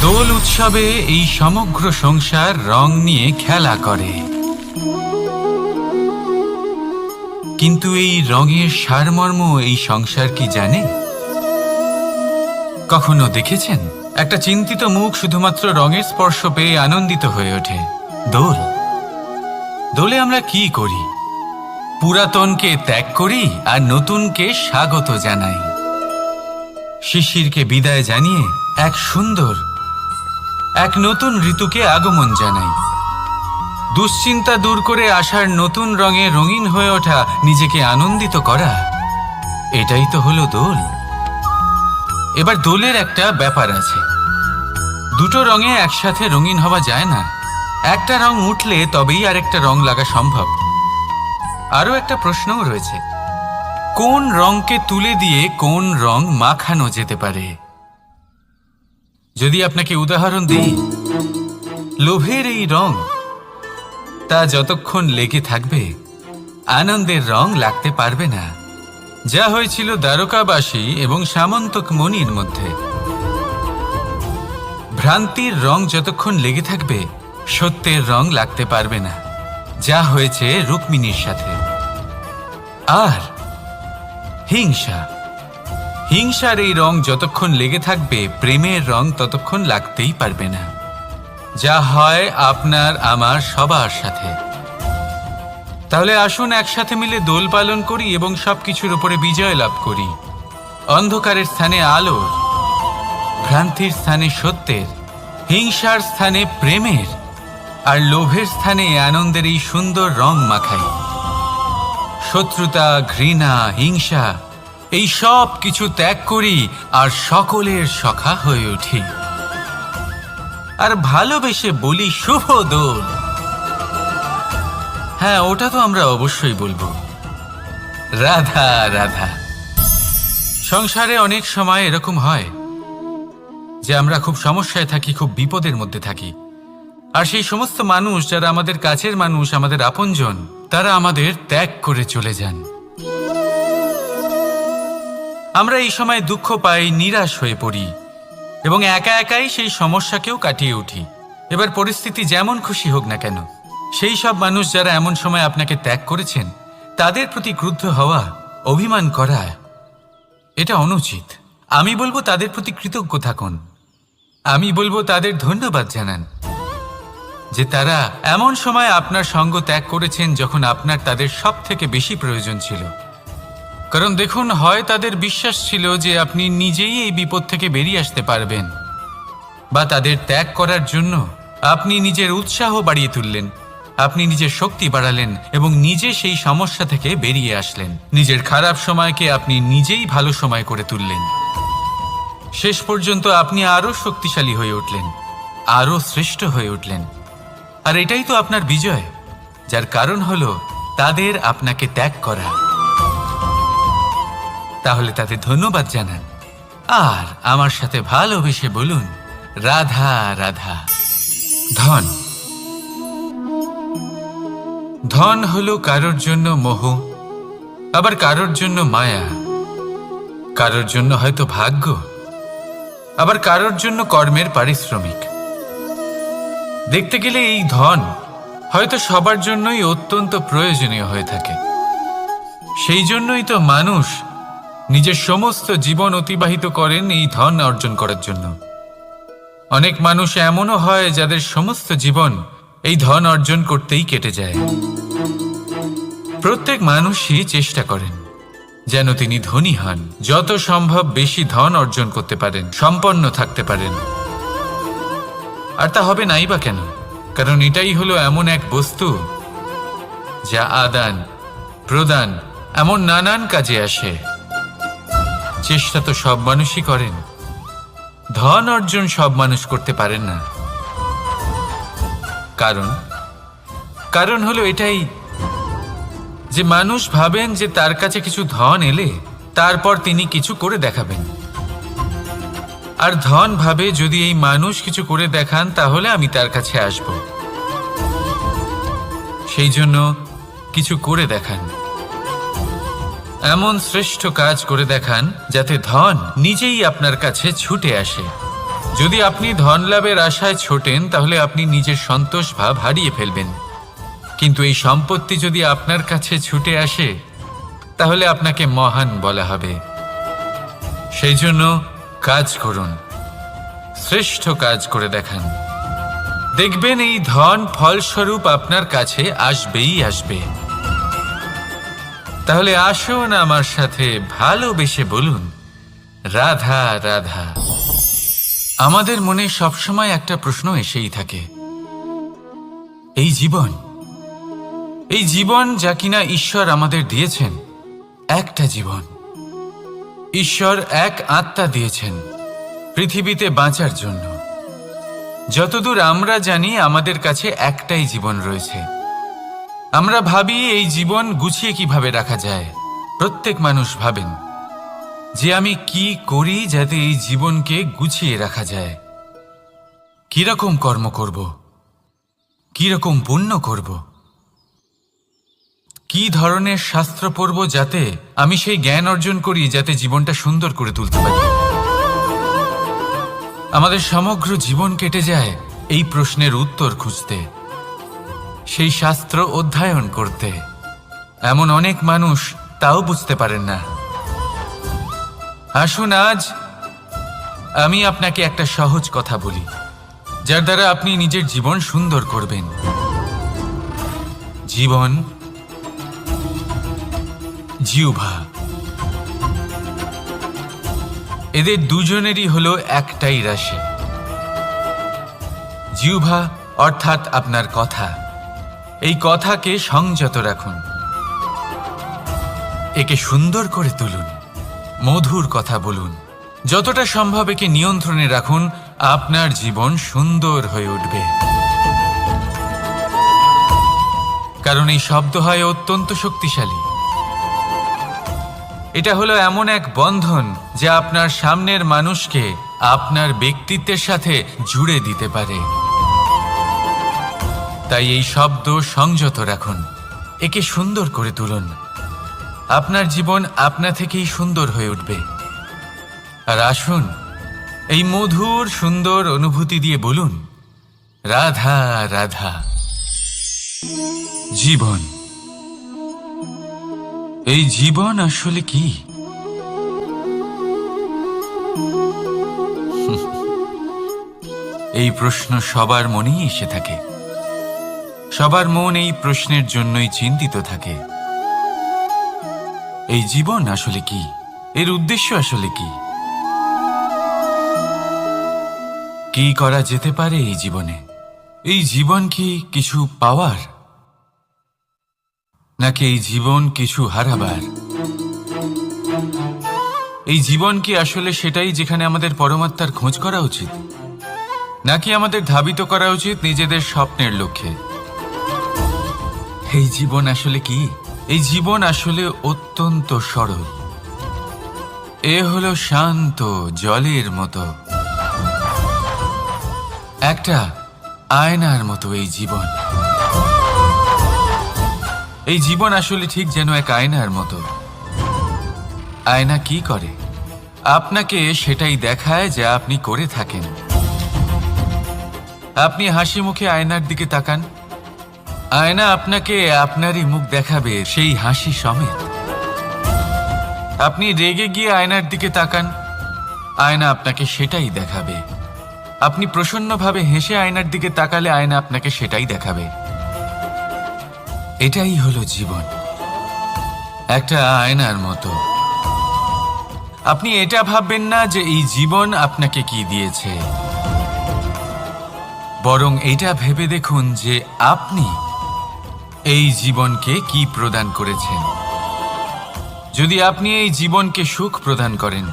দোল উৎসবে এই সমগ্র সংসার রং নিয়ে খেলা করে, কিন্তু এই রঙের সারমর্ম এই সংসার কি জানে? কখনো দেখেছেন একটা চিন্তিত মুখ শুধুমাত্র রঙের স্পর্শ পেয়ে আনন্দিত হয়ে ওঠে? দোলে আমরা কি করি? পুরাতনকে ত্যাগ করি আর নতুনকে স্বাগত জানাই। শিশিরকে বিদায় জানিয়ে এক নতুন ঋতুকে আগমন জানাই। দুশ্চিন্তা দূর করে আসার নতুন রঙে রঙিন হয়ে ওঠা, নিজেকে আনন্দিত করা, এটাই তো হলো দোল। এবার দোলের একটা ব্যাপার আছে, দুটো রঙে একসাথে রঙিন হওয়া যায় না। একটা রং উঠলে তবেই আরেকটা রং লাগা সম্ভব। আরও একটা প্রশ্নও রয়েছে, কোন রংকে তুলে দিয়ে কোন রং মাখানো যেতে পারে? যদি আপনাকে উদাহরণ দিই, লোভের এই রং, তা যতক্ষণ লেগে থাকবে আনন্দের রং লাগতে পারবে না। যা হয়েছিল দ্বারকাবাসী এবং সামন্তক মণির মধ্যে। ভ্রান্তির রং যতক্ষণ লেগে থাকবে সত্যের রং লাগতে পারবে না, যা হয়েছে রুক্মিণীর সাথে। আর হিংসার এই রং যতক্ষণ লেগে থাকবে প্রেমের রং ততক্ষণ লাগতেই পারবে না, যা হয় আপনার আমার সবার সাথে। তাহলে আসুন একসাথে মিলে দোল পালন করি এবং সবকিছুর উপরে বিজয় লাভ করি। অন্ধকারের স্থানে আলোর, ভ্রান্তির স্থানে সত্যের, হিংসার স্থানে প্রেমের, আর লোভের স্থানে আনন্দের এই সুন্দর রং মাখাই। শত্রুতা, ঘৃণা, হিংসা এই সব কিছু ত্যাগ করি আর সকলের সখা হয়ে উঠি। আর ভালোবেসে বলি শুভ দোল। হ্যাঁ, ওটা তো আমরা অবশ্যই বলবো, রাধা রাধা। সংসারে অনেক সময় এরকম হয় যে আমরা খুব সমস্যায় থাকি, খুব বিপদের মধ্যে থাকি। আর সেই সমস্ত মানুষ যারা আমাদের কাছের মানুষ, আমাদের আপনজন, তারা আমাদের ত্যাগ করে চলে যান। আমরা এই সময় দুঃখ পাই, নিরাশ হয়ে পড়ি এবং একা একাই সেই সমস্যাকেও কাটিয়ে উঠি। এবার পরিস্থিতি যেমন খুশি হোক না কেন, সেই সব মানুষ যারা এমন সময় আপনাকে ত্যাগ করেছেন, তাদের প্রতি ক্রুদ্ধ হওয়া, অভিমান করা, এটা অনুচিত। আমি বলবো তাদের প্রতি কৃতজ্ঞ থাকুন। আমি বলবো তাদের ধন্যবাদ জানান যে তারা এমন সময় আপনার সঙ্গ ত্যাগ করেছেন যখন আপনার তাদের সব থেকে বেশি প্রয়োজন ছিল। কারণ দেখুন, হয় তাদের বিশ্বাস ছিল যে আপনি নিজেই এই বিপদ থেকে বেরিয়ে আসতে পারবেন, বা তাদের ত্যাগ করার জন্য আপনি নিজের উৎসাহ বাড়িয়ে তুললেন, আপনি নিজের শক্তি বাড়ালেন এবং নিজে সেই সমস্যা থেকে বেরিয়ে আসলেন। নিজের খারাপ সময়কে আপনি নিজেই ভালো সময় করে তুললেন। শেষ পর্যন্ত আপনি আরও শক্তিশালী হয়ে উঠলেন, আরও শ্রেষ্ঠ হয়ে উঠলেন। আর এটাই তো আপনার বিজয়, যার কারণ হলো তাদের আপনাকে ত্যাগ করা। তাহলে তাদের ধন্যবাদ জানান আর আমার সাথে ভালোবেসে বলুন, রাধা রাধা। ধন হলো কারোর জন্য মোহ, আবার কারোর জন্য মায়া, কারোর জন্য হয়তো ভাগ্য, আবার কারোর জন্য কর্মের পারিশ্রমিক। দেখতে গেলে এই ধন হয়তো সবার জন্যই অত্যন্ত প্রয়োজনীয় হয়ে থাকে। সেই জন্যই তো মানুষ নিজের সমস্ত জীবন অতিবাহিত করেন এই ধন অর্জন করার জন্য। অনেক মানুষ এমনও হয় যাদের সমস্ত জীবন এই ধন অর্জন করতেই কেটে যায়। প্রত্যেক মানুষই চেষ্টা করেন যেন তিনি ধনী হন, যত সম্ভব বেশি ধন অর্জন করতে পারেন, সম্পন্ন থাকতে পারেন। আর তা হবে নাই বা কেন? কারণ এটাই হলো এমন এক বস্তু যা আদান প্রদান এমন নানান কাজে আসে। চেষ্টা তো সব মানুষই করেন, ধন অর্জন সব মানুষ করতে পারেন না। কারণ হলো এটাই যে মানুষ ভাবেন যে তার কাছে কিছু ধন এলে তারপর তিনি কিছু করে দেখাবেন, আর ধন ভাবে যদি এই মানুষ কিছু করে দেখান তাহলে আমি তার কাছে আসব। সেই জন্য কিছু করে দেখান, এমন শ্রেষ্ঠ কাজ করে দেখান যাতে ধন নিজেই আপনার কাছে ছুটে আসে। যদি আপনি ধন লাভের আশায় ছোটেন তাহলে আপনি নিজের সন্তোষ ভাব হারিয়ে ফেলবেন, কিন্তু এই সম্পত্তি যদি আপনার কাছে ছুটে আসে তাহলে আপনাকে মহান বলা হবে। সেই জন্য কাজ করুন, শ্রেষ্ঠ কাজ করে দেখান, দেখবেন এই ধন ফলস্বরূপ আপনার কাছে আসবেই আসবে। তাহলে আসুন আমার সাথে ভালোবেসে বলুন, রাধা রাধা। আমাদের মনে সবসময় একটা প্রশ্ন এসেই থাকে, এই জীবন যা কিনা ঈশ্বর আমাদের দিয়েছেন, একটা জীবন। ঈশ্বর এক আত্মা দিয়েছেন পৃথিবীতে বাঁচার জন্য। যতদূর আমরা জানি আমাদের কাছে একটাই জীবন রয়েছে। আমরা ভাবি এই জীবন গুছিয়ে কিভাবে রাখা যায়। প্রত্যেক মানুষ ভাবেন যে আমি কি করি যাতে এই জীবনকে গুছিয়ে রাখা যায়, কিরকম কর্ম করব, কিরকম পুণ্য করব, কি ধরনের শাস্ত্র পড়ব যাতে আমি সেই জ্ঞান অর্জন করি যাতে জীবনটা সুন্দর করে তুলতে পারি। আমাদের সমগ্র জীবন কেটে যায় এই প্রশ্নের উত্তর খুঁজতে, সেই শাস্ত্র অধ্যয়ন করতে। এমন অনেক মানুষ তাও বুঝতে পারেন না। আসুন আজ আমি আপনাকে একটা সহজ কথা বলি, যার দ্বারা আপনি নিজের জীবন সুন্দর করবেন। জীবন, জিহ্বা, এদের দুজনেরই হলো একটাই রাশি। জিহ্বা অর্থাৎ আপনার কথা, এই কথাকে সংযত রাখুন, একে সুন্দর করে তুলুন, মধুর কথা বলুন, যতটা সম্ভব একে নিয়ন্ত্রণে রাখুন। আপনার জীবন সুন্দর হয়ে উঠবে। কারণ এই শব্দ হয় অত্যন্ত শক্তিশালী। এটা হলো এমন এক বন্ধন যা আপনার সামনের মানুষকে আপনার ব্যক্তিত্বের সাথে জুড়ে দিতে পারে। তাই এই শব্দ সংযত রাখুন, একে সুন্দর করে তুলুন। আপনার জীবন আপনা থেকেই সুন্দর হয়ে উঠবে। আর আসুন এই মধুর সুন্দর অনুভূতি দিয়ে বলুন, রাধা রাধা। জীবন, এই জীবন আসলে কি? এই প্রশ্ন সবার মনেই এসে থাকে। সবার মন এই প্রশ্নের জন্যই চিন্তিত থাকে। এই জীবন আসলে কি? এর উদ্দেশ্য আসলে কি? কি করা যেতে পারে এই জীবনে? এই জীবন কি কিছু পাওয়ার, নাকি এই জীবন কিছু হারাবার? এই জীবন কি আসলে সেটাই যেখানে আমাদের পরমাত্মার খোঁজ করা উচিত, নাকি আমাদের ধাবিত করা উচিত নিজেদের স্বপ্নের লক্ষ্যে? এই জীবন আসলে কি? এই জীবন আসলে অত্যন্ত সরল। এ হলো শান্ত জলের মতো, একটা আয়নার মতো এই জীবন। এই জীবন আসলে ঠিক যেন এক আয়নার মতো। আয়না কি করে? আপনাকে সেটাই দেখায় যা আপনি করে থাকেন। আপনি হাসি মুখে আয়নার দিকে তাকান, আয়না আপনাকে আপনারই মুখ দেখাবে সেই হাসি সমেত। আপনি রেগে গিয়ে আয়নার দিকে তাকান, আয়না আপনাকে সেটাই দেখাবে। আপনি প্রসন্নভাবে হেসে আয়নার দিকে তাকালে আয়না আপনাকে সেটাই দেখাবে। এটাই হলো জীবন, একটা আয়নার মতো। আপনি এটা ভাববেন না যে এই জীবন আপনাকে কি দিয়েছে, বরং এটা ভেবে দেখুন যে আপনি এই জীবনকে কি প্রদান করেছেন। যদি আপনি এই জীবনকে সুখ প্রদান করেন,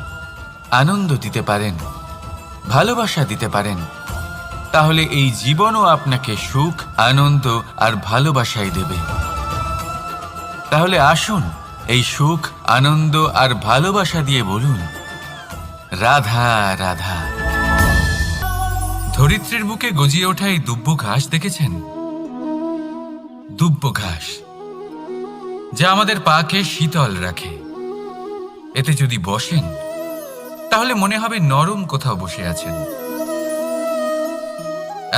আনন্দ দিতে পারেন, ভালোবাসা দিতে পারেন, তাহলে এই জীবনও আপনাকে সুখ, আনন্দ আর ভালোবাসাই দেবে। তাহলে আসুন এই সুখ, আনন্দ আর ভালোবাসা দিয়ে বলুন, রাধা রাধা। ধরিত্রীর বুকে গজিয়ে ওঠা এই দুব্ব ঘাস দেখেছেন? দুব্ব ঘাস, যা আমাদের পাকে শীতল রাখে। এতে যদি বসেন তাহলে মনে হবে নরম কোথাও বসে আছেন।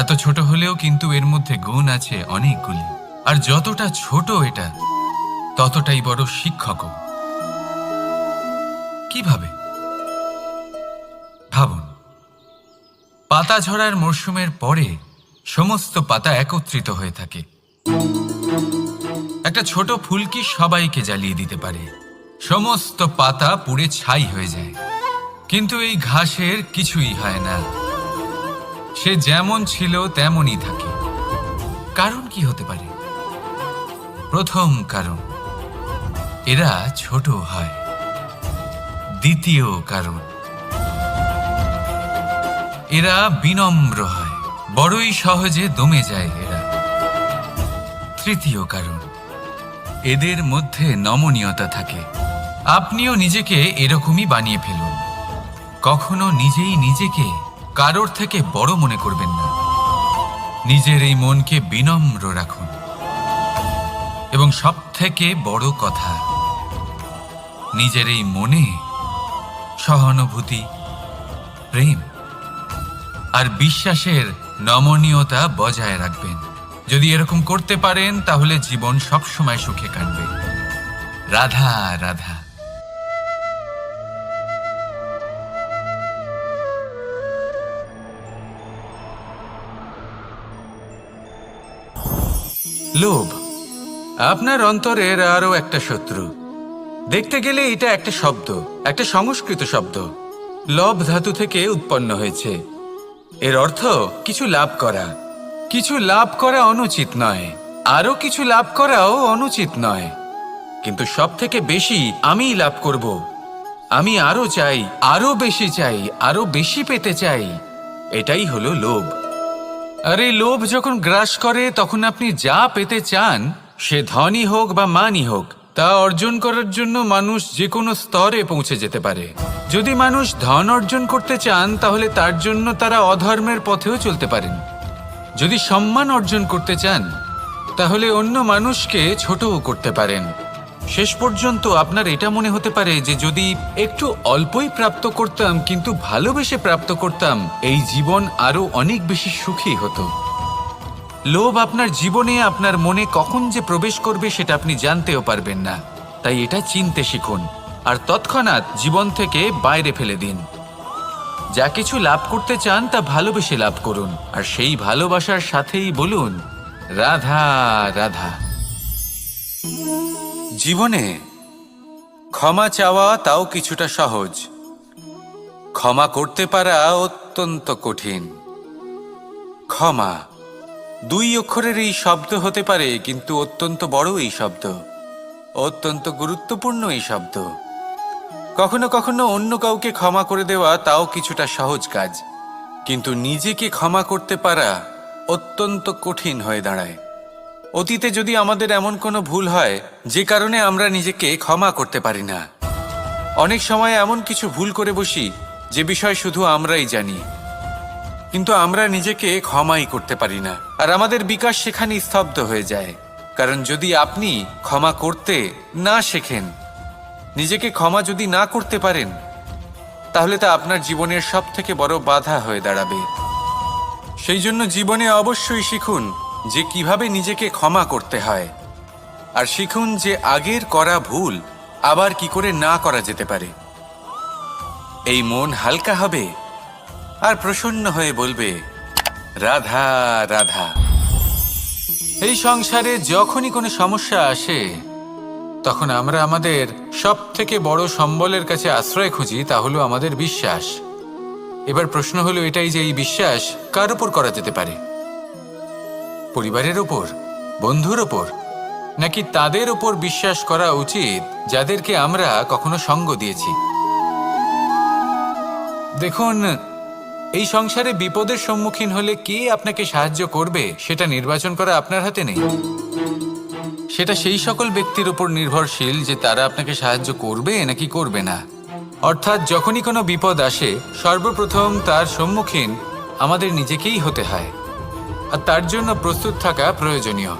এত ছোট হলেও কিন্তু এর মধ্যে গুণ আছে অনেকগুলি, আর যতটা ছোট এটা ততটাই বড় শিক্ষকও। কিভাবে? ভাবুন, পাতা ঝরার মরশুমের পরে সমস্ত পাতা একত্রিত হয়ে থাকে। একটা ছোট ফুলকি সবাইকে জ্বালিয়ে দিতে পারে, সমস্ত পাতা পুড়ে ছাই হয়ে যায়। কিন্তু এই ঘাসের কিছুই হয় না, সে যেমন ছিল তেমনই থাকে। কারণ কি হতে পারে? প্রথম কারণ, এরা ছোট হয়। দ্বিতীয় কারণ, এরা বিনম্র হয়, বড়ই সহজে দমে যায় এরা। তৃতীয় কারণ, এদের মধ্যে নমনীয়তা থাকে। আপনিও নিজেকে এরকমই বানিয়ে ফেলুন। কখনো নিজেই নিজেকে কারোর থেকে বড় মনে করবেন না। নিজের এই মনকে বিনম্র রাখুন। এবং সবথেকে বড় কথা, নিজের এই মনে সহানুভূতি, প্রেম আর বিশ্বাসের নমনীয়তা বজায় রাখবেন। যদি এরকম করতে পারেন তাহলে জীবন সবসময় সুখে কাটবে। রাধা রাধা। লোভ আপনার অন্তরের আরো একটা শত্রু। দেখতে গেলে এটা একটা শব্দ, একটা সংস্কৃত শব্দ। লব ধাতু থেকে উৎপন্ন হয়েছে। এর অর্থ কিছু লাভ করা। কিছু লাভ করা অনুচিত নয়, আরো কিছু লাভ করাও অনুচিত নয়, কিন্তু সব থেকে বেশি আমি লাভ করব। আমি আরো চাই, আরো বেশি চাই, আরো বেশি পেতে চাই। এটাই হলো লোভ। আর এই লোভ যখন গ্রাস করে তখন আপনি যা পেতে চান, সে ধনই হোক বা মানই হোক, তা অর্জন করার জন্য মানুষ যে কোনো স্তরে পৌঁছে যেতে পারে। যদি মানুষ ধন অর্জন করতে চান তাহলে তার জন্য তারা অধর্মের পথেও চলতে পারেন। যদি সম্মান অর্জন করতে চান তাহলে অন্য মানুষকে ছোটও করতে পারেন। শেষ পর্যন্ত আপনার এটা মনে হতে পারে যে যদি একটু অল্পই প্রাপ্ত করতাম, কিন্তু ভালোবেসে প্রাপ্ত করতাম, এই জীবন আরো অনেক বেশি সুখী হতো। লোভ আপনার জীবনে, আপনার মনে কখন যে প্রবেশ করবে সেটা আপনি জানতেও পারবেন না। তাই এটা চিনতে শিখুন আর তৎক্ষণাৎ জীবন থেকে বাইরে ফেলে দিন। যা কিছু লাভ করতে চান তা ভালোবেসে লাভ করুন, আর সেই ভালোবাসার সাথেই বলুন রাধা রাধা। জীবনে ক্ষমা চাওয়া তাও কিছুটা সহজ, ক্ষমা করতে পারা অত্যন্ত কঠিন। ক্ষমা 2 অক্ষরের এই শব্দ হতে পারে, কিন্তু অত্যন্ত বড় এই শব্দ, অত্যন্ত গুরুত্বপূর্ণ এই শব্দ। কখনো কখনো অন্য কাউকে ক্ষমা করে দেওয়া তাও কিছুটা সহজ কাজ, কিন্তু নিজেকে ক্ষমা করতে পারা অত্যন্ত কঠিন হয়ে দাঁড়ায়। অতীতে যদি আমাদের এমন কোনো ভুল হয় যে কারণে আমরা নিজেকে ক্ষমা করতে পারি না, অনেক সময় এমন কিছু ভুল করে বসি যে বিষয় শুধু আমরাই জানি, কিন্তু আমরা নিজেকে ক্ষমাই করতে পারি না। আর আমাদের বিকাশ সেখানেই স্তব্ধ হয়ে যায়। কারণ যদি আপনি ক্ষমা করতে না শেখেন, নিজেকে ক্ষমা যদি না করতে পারেন, তাহলে তা আপনার জীবনের সব থেকে বড় বাধা হয়ে দাঁড়াবে। সেই জন্য জীবনে অবশ্যই শিখুন যে কিভাবে নিজেকে ক্ষমা করতে হয়, আর শিখুন যে আগের করা ভুল আবার কি করে না করা যেতে পারে। এই মন হালকা হবে আর প্রসন্ন হয়ে বলবে রাধা রাধা। এই সংসারে যখনই কোনো সমস্যা আসে তখন আমরা আমাদের সব থেকে বড় সম্বলের কাছে আশ্রয় খুঁজি, তা হলো আমাদের বিশ্বাস। এবার প্রশ্ন হলো এটাই যে এই বিশ্বাস কার উপর করা যেতে পারে? পরিবারের ওপর, বন্ধুর ওপর, নাকি তাদের ওপর বিশ্বাস করা উচিত যাদেরকে আমরা কখনো সঙ্গ দিয়েছি? দেখুন, এই সংসারে বিপদের সম্মুখীন হলে কে আপনাকে সাহায্য করবে সেটা নির্বাচন করা আপনার হাতে নেই। সেটা সেই সকল ব্যক্তির উপর নির্ভরশীল যে তারা আপনাকে সাহায্য করবে নাকি করবে না। অর্থাৎ যখনই কোনো বিপদ আসে সর্বপ্রথম তার সম্মুখীন আমাদের নিজেকেই হতে হয়, আর তার জন্য প্রস্তুত থাকা প্রয়োজনীয়।